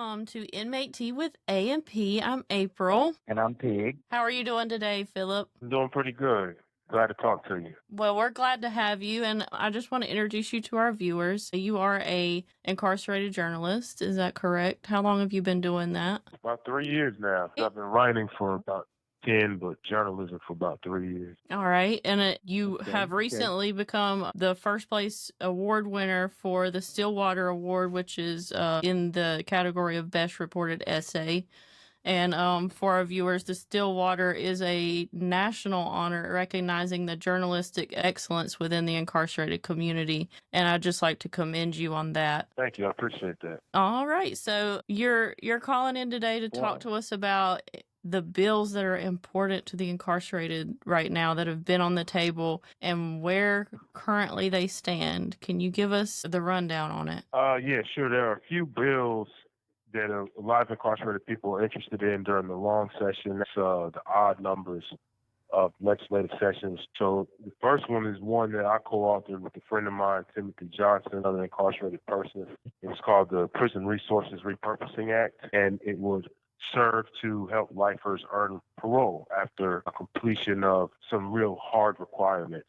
welcome to Inmate Tea with A and P. I'm April. And I'm Pig. How are you doing today, Phillip? I'm doing pretty good. Glad to talk to you. Well, we're glad to have you, and I just want to introduce you to our viewers. You are a incarcerated journalist, is that correct? How long have you been doing that? About 3 years now. I've been writing for about 10, but journalism for about 3 years. All right, and you have recently become the first place award winner for the Stillwater Award, which is in the category of Best Reported Essay. And for our viewers, the Stillwater is a national honor recognizing the journalistic excellence within the incarcerated community. And I'd just like to commend you on that. Thank you. I appreciate that. All right. So you're calling in today to talk to us about the bills that are important to the incarcerated right now that have been on the table and where currently they stand. Can you give us the rundown on it? Yeah, sure. There are a few bills that a lot of incarcerated people are interested in during the long session. That's the odd numbers of legislative sessions. So the first one is one that I co-authored with a friend of mine, Timothy Johnson, another incarcerated person. It's called the Prison Resources Repurposing Act, and it would serve to help lifers earn parole after a completion of some real hard requirements.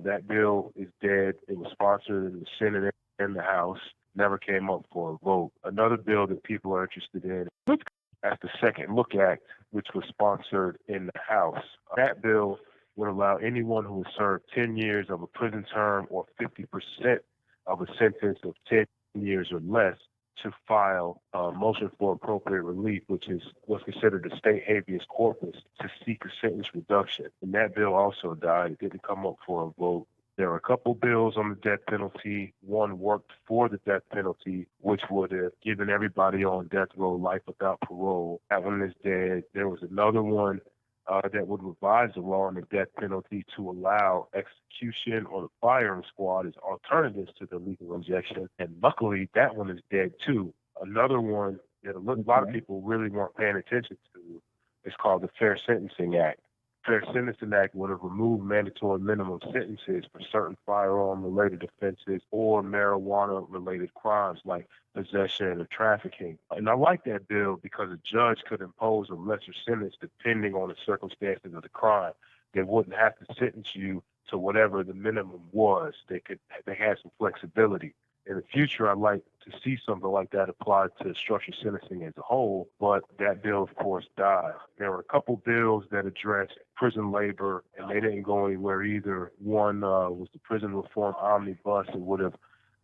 That bill is dead. It was sponsored in the Senate and the House. Never came up for a vote. Another bill that people are interested in is the Second Look Act, which was sponsored in the House. That bill would allow anyone who has served 10 years of a prison term or 50% of a sentence of 10 years or less to file a motion for appropriate relief, which is what's considered a state habeas corpus, to seek a sentence reduction. And that bill also died. It didn't come up for a vote. There are a couple bills on the death penalty. One worked for the death penalty, which would have given everybody on death row life without parole. That one is dead. There was another one that would revise the law on the death penalty to allow execution or the firing squad as alternatives to the lethal injection. And luckily, that one is dead too. Another one that a lot of people really weren't paying attention to is called the Fair Sentencing Act. Fair Sentencing Act would have removed mandatory minimum sentences for certain firearm-related offenses or marijuana-related crimes like possession or trafficking. And I like that bill because a judge could impose a lesser sentence depending on the circumstances of the crime. They wouldn't have to sentence you to whatever the minimum was. They had some flexibility. In the future, I'd like to see something like that applied to structured sentencing as a whole, but that bill, of course, died. There were a couple bills that addressed prison labor, and they didn't go anywhere either. One was the Prison Reform Omnibus. It would have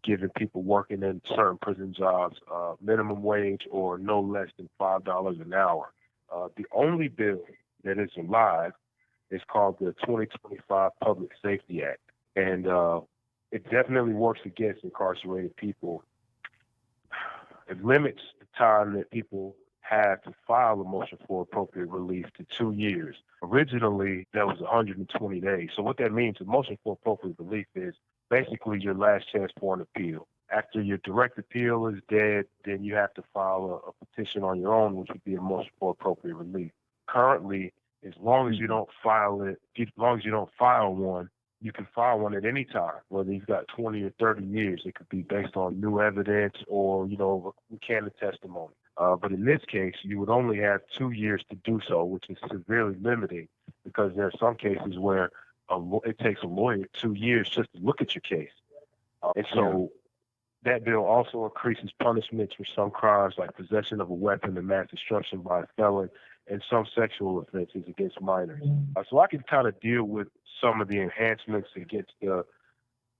given people working in certain prison jobs minimum wage or no less than $5 an hour. The only bill that is alive is called the 2025 Public Safety Act, and it definitely works against incarcerated people. It limits the time that people have to file a motion for appropriate relief to 2 years. Originally, that was 120 days. So what that means, a motion for appropriate relief is basically your last chance for an appeal. After your direct appeal is dead, then you have to file a petition on your own, which would be a motion for appropriate relief. Currently, as long as you don't file one, you can file one at any time, whether you've got 20 or 30 years. It could be based on new evidence or, recanted testimony. But in this case, you would only have 2 years to do so, which is severely limiting because there are some cases where it takes a lawyer 2 years just to look at your case. And so that bill also increases punishments for some crimes like possession of a weapon and mass destruction by a felon and some sexual offenses against minors. So I can kind of deal with some of the enhancements against the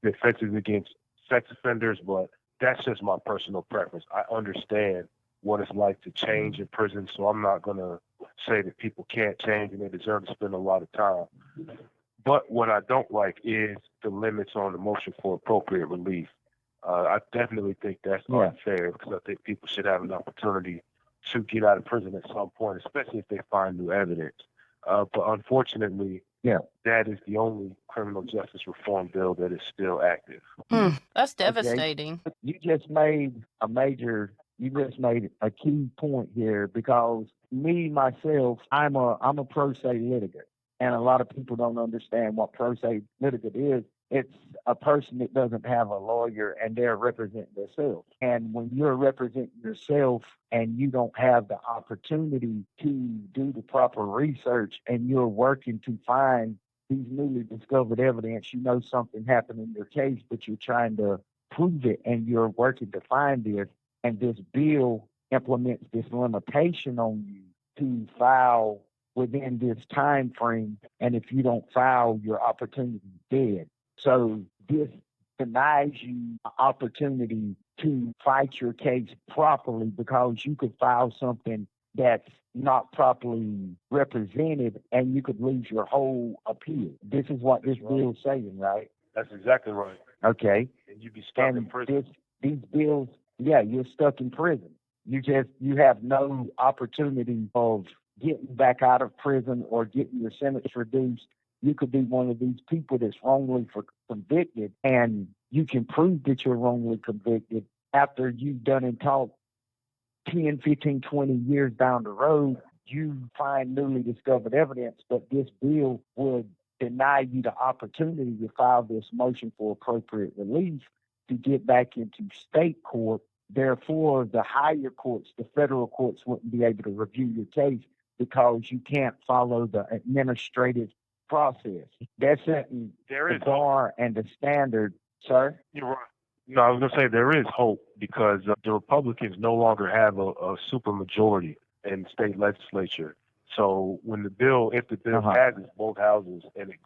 offenses against sex offenders, but that's just my personal preference. I understand what it's like to change in prison, so I'm not going to say that people can't change and they deserve to spend a lot of time. But what I don't like is the limits on the motion for appropriate relief. I definitely think that's unfair because I think people should have an opportunity to get out of prison at some point, especially if they find new evidence. But unfortunately, that is the only criminal justice reform bill that is still active. That's devastating. Okay. You just made a key point here because myself, I'm a pro se litigant. And a lot of people don't understand what pro se litigant is. it's a person that doesn't have a lawyer and they're representing themselves. And when you're representing yourself and you don't have the opportunity to do the proper research and you're working to find these newly discovered evidence, you know something happened in your case, but you're trying to prove it and you're working to find this, and this bill implements this limitation on you to file within this time frame, and if you don't file, your opportunity is dead. So this denies you an opportunity to fight your case properly, because you could file something that's not properly represented and you could lose your whole appeal. This is what this bill is saying, right? That's exactly right. Okay. And you'd be stuck in prison. These bills, yeah, you're stuck in prison. You have no opportunity of getting back out of prison or getting your sentence reduced. You could be one of these people that's wrongly convicted, and you can prove that you're wrongly convicted after you've done and taught 10, 15, 20 years down the road. You find newly discovered evidence, but this bill would deny you the opportunity to file this motion for appropriate relief to get back into state court. Therefore, the higher courts, the federal courts, wouldn't be able to review your case because you can't follow the administrative process. That's setting the bar and the standard, sir. You're right. No, I was going to say there is hope, because the Republicans no longer have a supermajority in the state legislature. So when if the bill passes both houses and it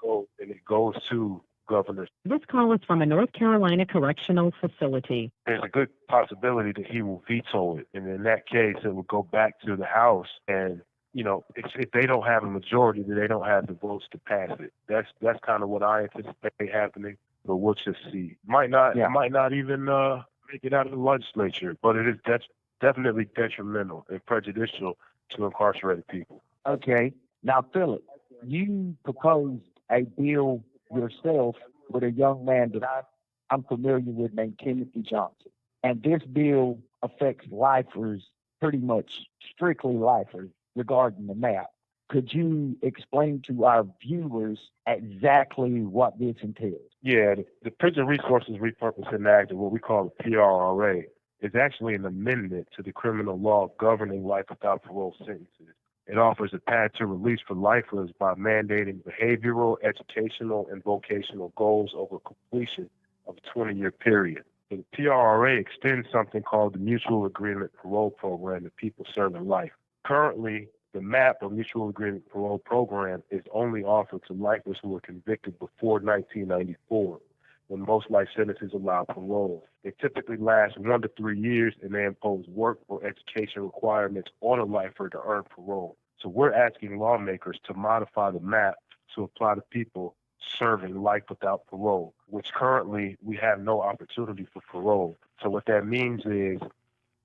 goes to governors, this call is from a North Carolina correctional facility. There's a good possibility that he will veto it, and in that case, it will go back to the House. And if they don't have a majority, then they don't have the votes to pass it. That's kind of what I anticipate happening. But we'll just see. Might not even make it out of the legislature, but that's definitely detrimental and prejudicial to incarcerated people. Okay. Now, Phillip, you proposed a bill yourself with a young man that I'm familiar with named Timothy Johnson. And this bill affects lifers, pretty much strictly lifers, regarding the map. Could you explain to our viewers exactly what this entails? Yeah, the Prison Resources Repurposing Act, or what we call the PRRA, is actually an amendment to the criminal law governing life without parole sentences. It offers a path to release for lifers by mandating behavioral, educational, and vocational goals over completion of a 20-year period. The PRRA extends something called the Mutual Agreement Parole Program to people serving life. Currently, the MAP, or Mutual Agreement Parole Program, is only offered to lifers who were convicted before 1994, when most life sentences allow parole. They typically last 1 to 3 years, and they impose work or education requirements on a lifer to earn parole. So we're asking lawmakers to modify the MAP to apply to people serving life without parole, which currently we have no opportunity for parole. So what that means is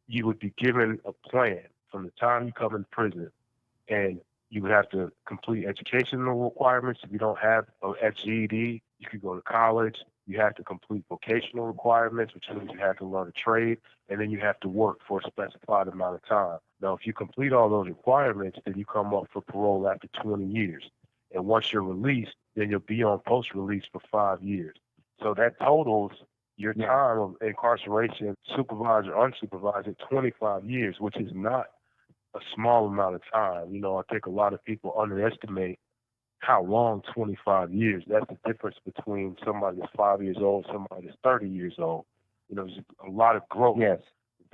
you would be given a plan from the time you come in prison, and you would have to complete educational requirements. If you don't have a GED, you could go to college. You have to complete vocational requirements, which means you have to learn a trade, and then you have to work for a specified amount of time. Now, if you complete all those requirements, then you come up for parole after 20 years. And once you're released, then you'll be on post-release for 5 years. So that totals your time of incarceration, supervised or unsupervised, at 25 years, which is not a small amount of time. I think a lot of people underestimate how long 25 years. That's the difference between somebody that's 5 years old and somebody that's 30 years old. There's a lot of growth that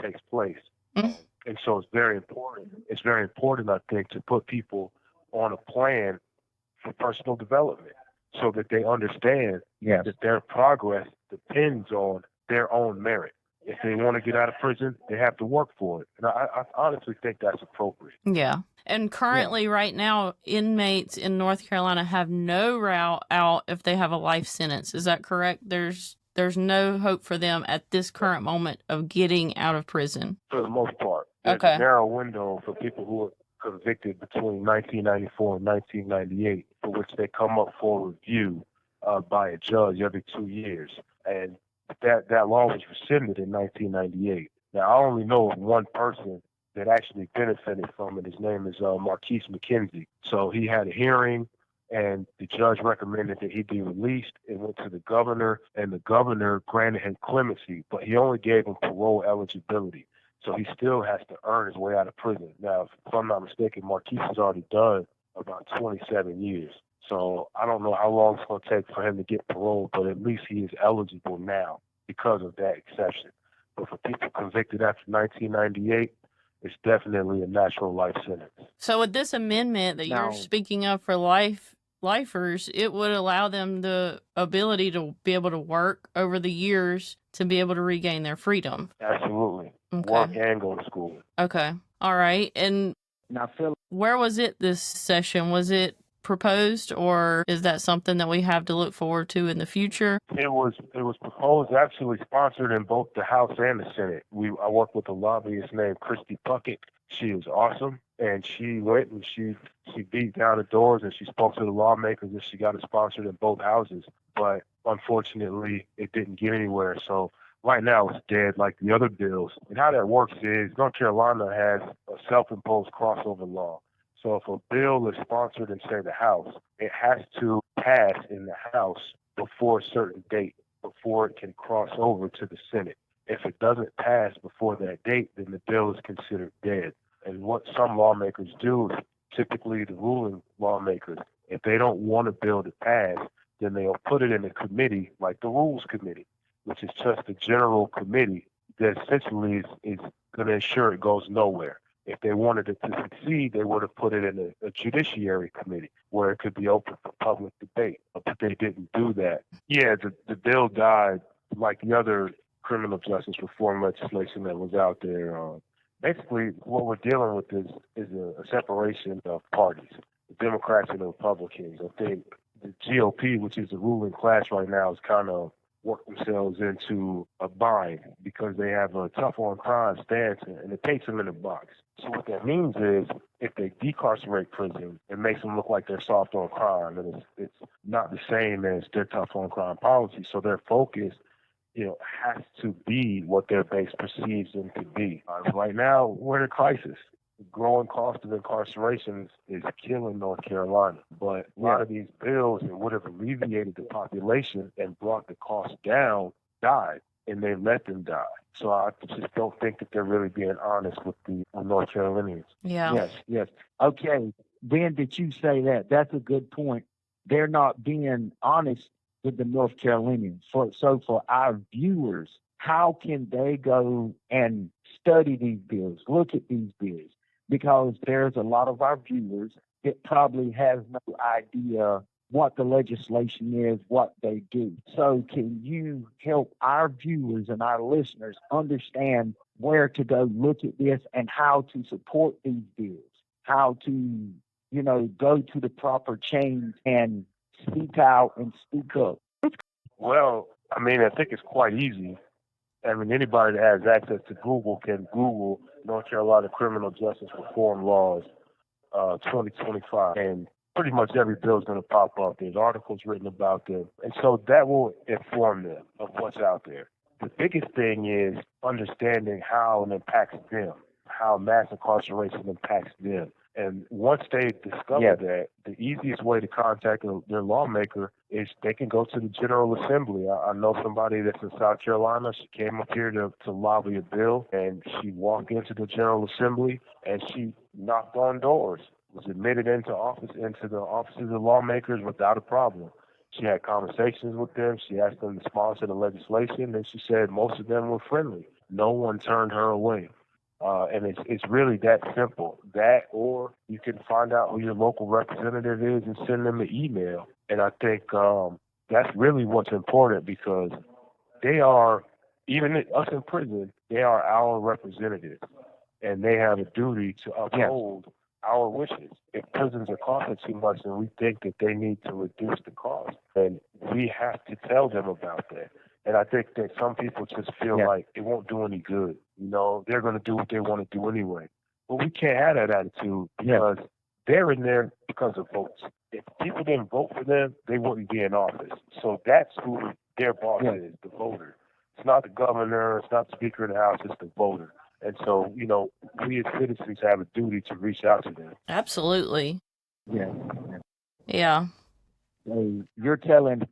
takes place. And so it's very important. It's very important, I think, to put people on a plan for personal development so that they understand that their progress depends on their own merit. If they want to get out of prison, they have to work for it. And I honestly think that's appropriate. Yeah. And currently, right now, inmates in North Carolina have no route out if they have a life sentence. Is that correct? There's no hope for them at this current moment of getting out of prison. For the most part. There's a narrow window for people who are convicted between 1994 and 1998, for which they come up for review by a judge every 2 years. And that law was rescinded in 1998. Now, I only know of one person that actually benefited from it. His name is Marquise McKenzie. So he had a hearing, and the judge recommended that he be released. It went to the governor, and the governor granted him clemency, but he only gave him parole eligibility. So he still has to earn his way out of prison. Now, if I'm not mistaken, Marquise has already done about 27 years. So I don't know how long it's going to take for him to get parole, but at least he is eligible now because of that exception. But for people convicted after 1998, it's definitely a natural life sentence. So with this amendment that you're speaking of for lifers, it would allow them the ability to be able to work over the years to be able to regain their freedom. Absolutely. Okay. Work and go to school. Okay. All right. And Now, Phillip, where was it this session? Was it proposed, or is that something that we have to look forward to in the future? It was proposed, actually sponsored in both the House and the Senate. I worked with a lobbyist named Christy Puckett. She was awesome, and she went and she beat down the doors and she spoke to the lawmakers and she got it sponsored in both houses. But unfortunately, it didn't get anywhere. So right now it's dead like the other bills. And how that works is North Carolina has a self-imposed crossover law. So if a bill is sponsored in, say, the House, it has to pass in the House before a certain date, before it can cross over to the Senate. If it doesn't pass before that date, then the bill is considered dead. And what some lawmakers do, typically the ruling lawmakers, if they don't want a bill to pass, then they'll put it in a committee like the Rules Committee, which is just a general committee that essentially is going to ensure it goes nowhere. If they wanted it to succeed, they would have put it in a judiciary committee where it could be open for public debate. But they didn't do that. Yeah, the bill died like the other criminal justice reform legislation that was out there. Basically, what we're dealing with is a separation of parties, the Democrats and the Republicans. I think the GOP, which is the ruling class right now, is kind of work themselves into a bind because they have a tough on crime stance and it takes them in a box. So what that means is if they decarcerate prison, it makes them look like they're soft on crime, and it's not the same as their tough on crime policy. So their focus, has to be what their base perceives them to be. Right now, we're in a crisis. The growing cost of incarceration is killing North Carolina. But a lot of these bills that would have alleviated the population and brought the cost down died, and they let them die. So I just don't think that they're really being honest with the North Carolinians. Yeah. Yes. Okay, then that you say that, that's a good point. They're not being honest with the North Carolinians. So for our viewers, how can they go and study these bills, look at these bills? Because there's a lot of our viewers that probably have no idea what the legislation is, what they do. So can you help our viewers and our listeners understand where to go look at this and how to support these bills, how to, go to the proper chains and speak out and speak up? Well, I think it's quite easy. Anybody that has access to Google can Google North Carolina criminal justice reform laws 2025, and pretty much every bill is going to pop up. There's articles written about them, and so that will inform them of what's out there. The biggest thing is understanding how it impacts them, how mass incarceration impacts them. And once they discover that, the easiest way to contact their lawmaker is they can go to the General Assembly. I know somebody that's in South Carolina. She came up here to lobby a bill, and she walked into the General Assembly, and she knocked on doors, was admitted into the offices of lawmakers without a problem. She had conversations with them. She asked them to sponsor the legislation, and she said most of them were friendly. No one turned her away. And it's really that simple. That, or you can find out who your local representative is and send them an email. And I think that's really what's important, because they are, even us in prison, they are our representatives. And they have a duty to uphold our wishes. If prisons are costing too much, then we think that they need to reduce the cost. And we have to tell them about that. And I think that some people just feel like it won't do any good. They're going to do what they want to do anyway. But we can't have that attitude, because they're in there because of votes. If people didn't vote for them, they wouldn't be in office. So that's who their boss is, the voter. It's not the governor, it's not the Speaker of the House, it's the voter. And so, we as citizens have a duty to reach out to them. Absolutely. Yeah. Yeah. So you're telling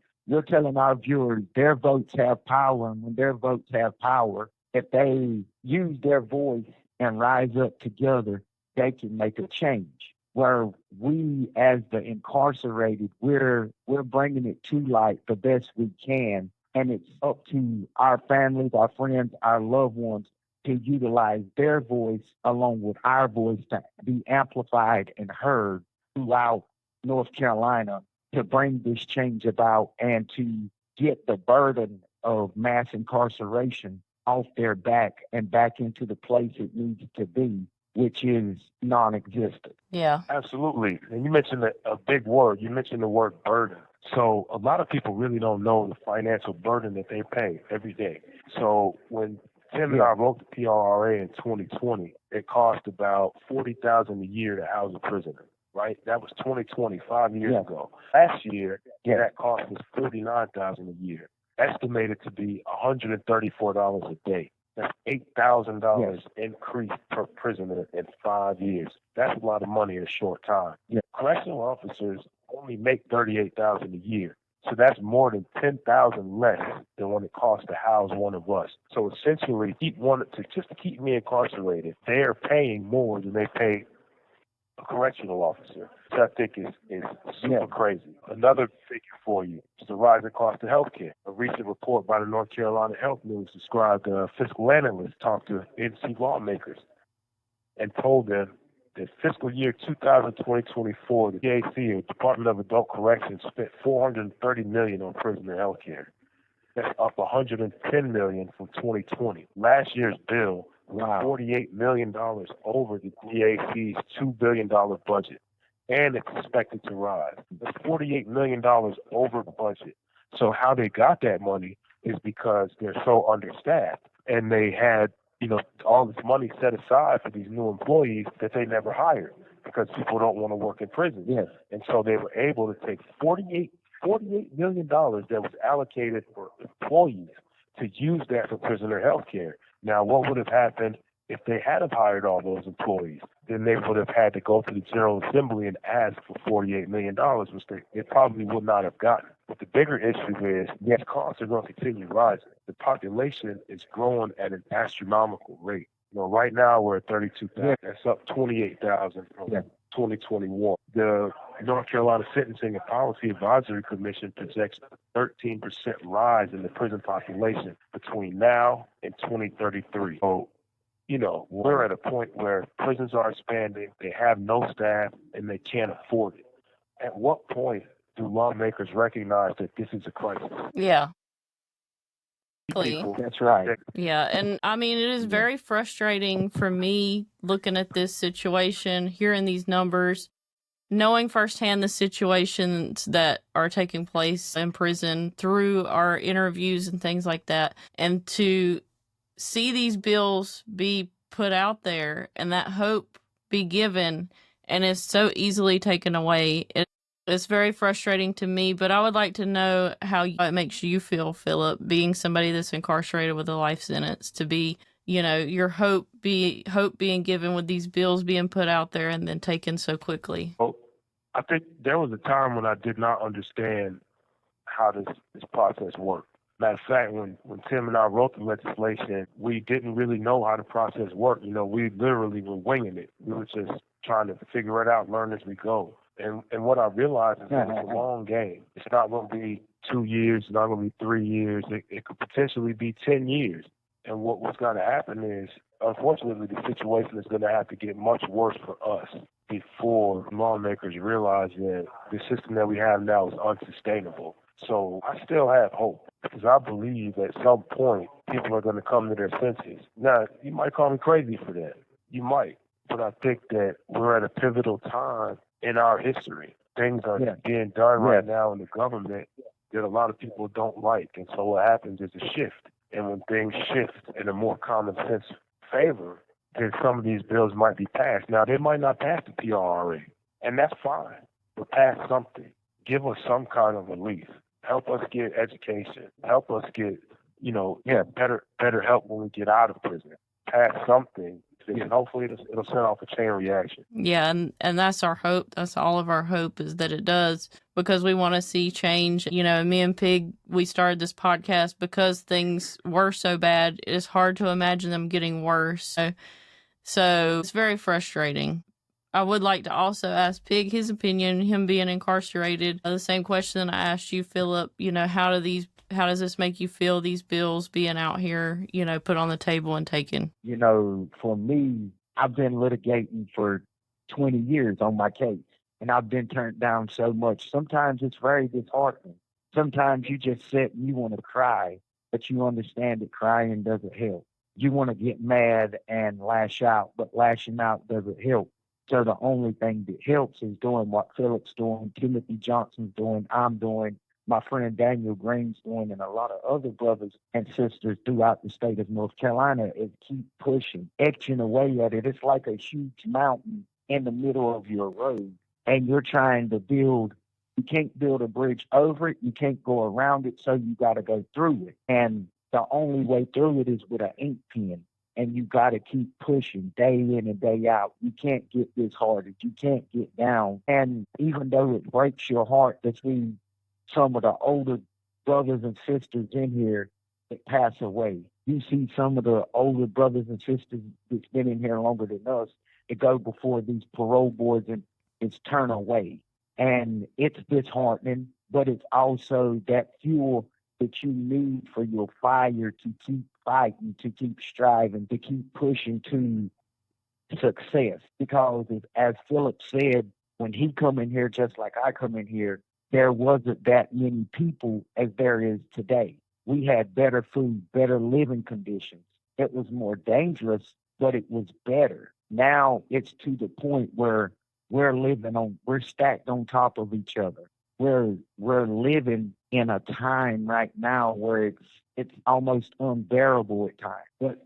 our viewers their votes have power, and when their votes have power, if they use their voice and rise up together, they can make a change. Where we, as the incarcerated, we're bringing it to light the best we can, and it's up to our families, our friends, our loved ones to utilize their voice along with our voice to be amplified and heard throughout North Carolina to bring this change about and to get the burden of mass incarceration off their back and back into the place it needs to be, which is non-existent. Yeah. Absolutely. And you mentioned a big word. You mentioned the word burden. So a lot of people really don't know the financial burden that they pay every day. So when Tim and I wrote the PRRA in 2020, it cost about $40,000 a year to house a prisoner, right? That was 2020, 5 years ago. Last year, that cost was $49,000 a year, estimated to be $134 a day. That's $8,000 increase per prisoner in 5 years. That's a lot of money in a short time. Correctional officers only make $38,000 a year. So that's more than $10,000 less than what it costs to house one of us. So essentially, just to keep me incarcerated, they're paying more than they pay a correctional officer, which I think is super crazy. Another figure for you is the rising cost of healthcare. A recent report by the North Carolina Health News described a fiscal analyst talked to NC lawmakers and told them that fiscal year 2020-2024, the DAC, or Department of Adult Corrections, spent $430 million on prisoner health care. That's up $110 million from 2020. Last year's bill was $48 million over the DAC's $2 billion budget, and it's expected to rise. That's $48 million over budget. So how they got that money is because they're so understaffed, and they had all this money set aside for these new employees that they never hired because people don't want to work in prison. And so they were able to take $48 million that was allocated for employees to use that for prisoner health care. Now, what would have happened if they had hired all those employees? Then they would have had to go to the General Assembly and ask for $48 million, which they probably would not have gotten. But the bigger issue is costs are going to continue rising. The population is growing at an astronomical rate. Right now we're at 32,000. That's up 28,000 from 2021. The North Carolina Sentencing and Policy Advisory Commission projects a 13% rise in the prison population between now and 2033. So, we're at a point where prisons are expanding, they have no staff, and they can't afford it. At what point do lawmakers recognize that this is a crisis? Yeah. That's right. Yeah, and I mean, it is very frustrating for me looking at this situation, hearing these numbers, knowing firsthand the situations that are taking place in prison through our interviews and things like that, and to see these bills be put out there and that hope be given and it's so easily taken away. It's very frustrating to me, but I would like to know how it makes you feel, Phillip, being somebody that's incarcerated with a life sentence, to be, your hope being given with these bills being put out there and then taken so quickly. Well, I think there was a time when I did not understand how this process worked. Matter of fact, when Tim and I wrote the legislation, we didn't really know how the process worked. We literally were winging it. We were just trying to figure it out, learn as we go. And what I realized is that it's a long game. It's not going to be 2 years, it's not going to be 3 years. It could potentially be 10 years. And what's going to happen is, unfortunately, the situation is going to have to get much worse for us before lawmakers realize that the system that we have now is unsustainable. So I still have hope because I believe at some point people are going to come to their senses. Now, you might call me crazy for that. You might. But I think that we're at a pivotal time in our history. Things are being done right now in the government that a lot of people don't like. And so what happens is a shift. And when things shift in a more common sense favor, then some of these bills might be passed. Now, they might not pass the PRRA, and that's fine. But pass something. Give us some kind of relief. Help us get education. Help us get, better help when we get out of prison. Pass something And hopefully it'll set off a chain reaction. Yeah, and that's our hope. That's all of our hope, is that it does, because we want to see change. You know, me and Pig, we started this podcast because things were so bad. It's hard to imagine them getting worse. So it's very frustrating. I would like to also ask Pig his opinion, him being incarcerated. The same question I asked you, Phillip. You know, how does this make you feel, these bills being out here, you know, put on the table and taken? You know, for me, I've been litigating for 20 years on my case, and I've been turned down so much. Sometimes it's very disheartening. Sometimes you just sit and you want to cry, but you understand that crying doesn't help. You want to get mad and lash out, but lashing out doesn't help. So the only thing that helps is doing what Phillip's doing, Timothy Johnson's doing, I'm doing, my friend Daniel Green's doing, and a lot of other brothers and sisters throughout the state of North Carolina, is keep pushing, etching away at it. It's like a huge mountain in the middle of your road, and you're trying to build. You can't build a bridge over it. You can't go around it, so you got to go through it. And the only way through it is with an ink pen. And you got to keep pushing day in and day out. You can't get disheartened. You can't get down. And even though it breaks your heart to see some of the older brothers and sisters in here that pass away, you see some of the older brothers and sisters that's been in here longer than us that go before these parole boards and it's turn away. And it's disheartening, but it's also that fuel that you need for your fire to keep fighting, to keep striving, to keep pushing to success. Because as Phillip said, when he come in here, just like I come in here, there wasn't that many people as there is today. We had better food, better living conditions. It was more dangerous, but it was better. Now it's to the point where we're stacked on top of each other. We're living in a time right now where it's almost unbearable at times. But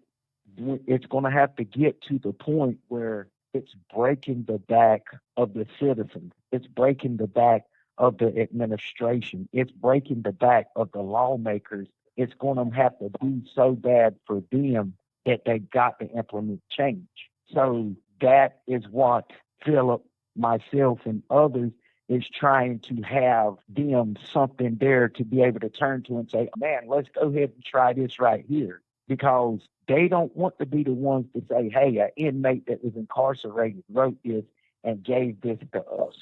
it's going to have to get to the point where it's breaking the back of the citizens. It's breaking the back of the administration. It's breaking the back of the lawmakers. It's going to have to be so bad for them that they got to implement change. So that is what Phillip, myself, and others is trying to have them something there to be able to turn to and say, man, let's go ahead and try this right here. Because they don't want to be the ones to say, hey, an inmate that was incarcerated wrote this and gave this to us.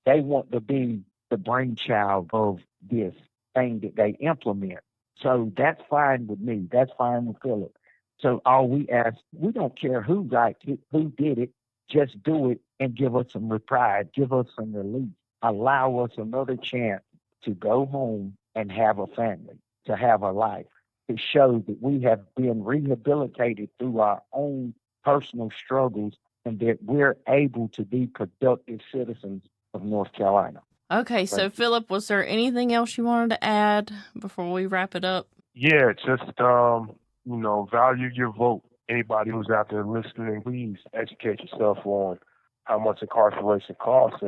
They want to be the brainchild of this thing that they implement. So that's fine with me. That's fine with Phillip. So all we ask, we don't care who writes it, who did it, just do it and give us some reprieve, give us some relief. Allow us another chance to go home and have a family, to have a life, to show that we have been rehabilitated through our own personal struggles and that we're able to be productive citizens of North Carolina. Okay, so Phillip, was there anything else you wanted to add before we wrap it up? Yeah, just value your vote. Anybody who's out there listening, please educate yourself on how much incarceration costs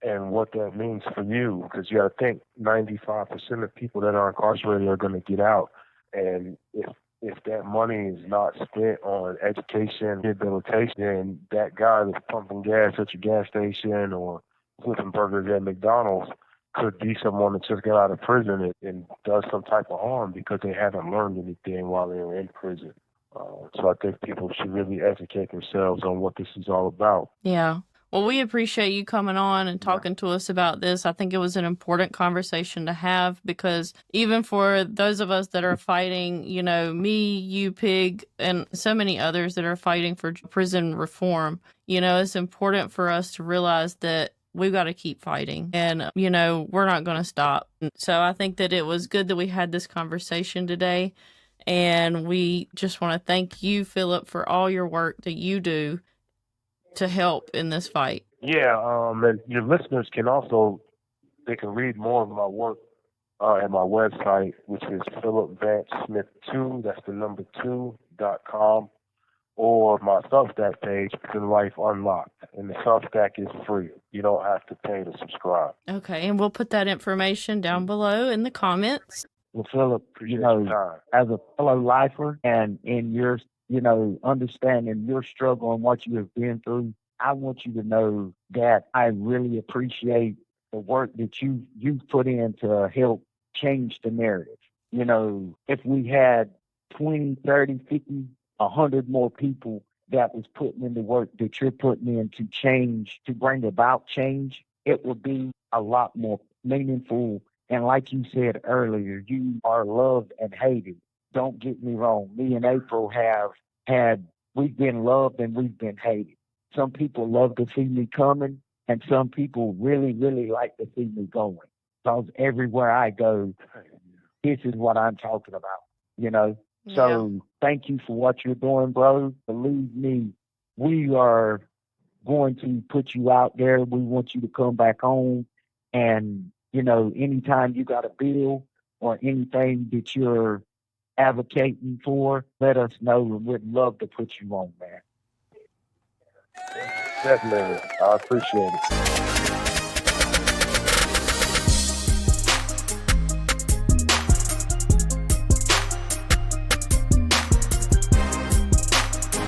and what that means for you, because you got to think 95% of people that are incarcerated are going to get out, and if that money is not spent on education, rehabilitation, then that guy that's pumping gas at your gas station or flipping burgers at McDonald's could be someone that just got out of prison and does some type of harm because they haven't learned anything while they were in prison. So I think people should really educate themselves on what this is all about. Yeah. Well, we appreciate you coming on and talking to us about this. I think it was an important conversation to have, because even for those of us that are fighting, you know, me, you, Pig, and so many others that are fighting for prison reform, you know, it's important for us to realize that we've got to keep fighting and, you know, we're not going to stop. So I think that it was good that we had this conversation today. And we just want to thank you, Phillip, for all your work that you do to help in this fight. Yeah, and your listeners they can read more of my work at my website, which is phillipvantsmith2, that's the number 2.com, or my Substack page, Prison Life Unlocked. And the Substack is free. You don't have to pay to subscribe. Okay, and we'll put that information down below in the comments. Well, Phillip, you know, as a fellow lifer and in your understanding your struggle and what you have been through. I want you to know that I really appreciate the work that you put in to help change the narrative. If we had 20, 30, 50, 100 more people that was putting in the work that you're putting in to change, to bring about change, it would be a lot more meaningful. And like you said earlier, you are loved and hated. Don't get me wrong. Me and April we've been loved and we've been hated. Some people love to see me coming, and some people really, really like to see me going. Because everywhere I go, this is what I'm talking about. So thank you for what you're doing, bro. Believe me, we are going to put you out there. We want you to come back home. And, anytime you got a bill or anything that you're advocating for, let us know. We'd love to put you on, man. Definitely. I appreciate it.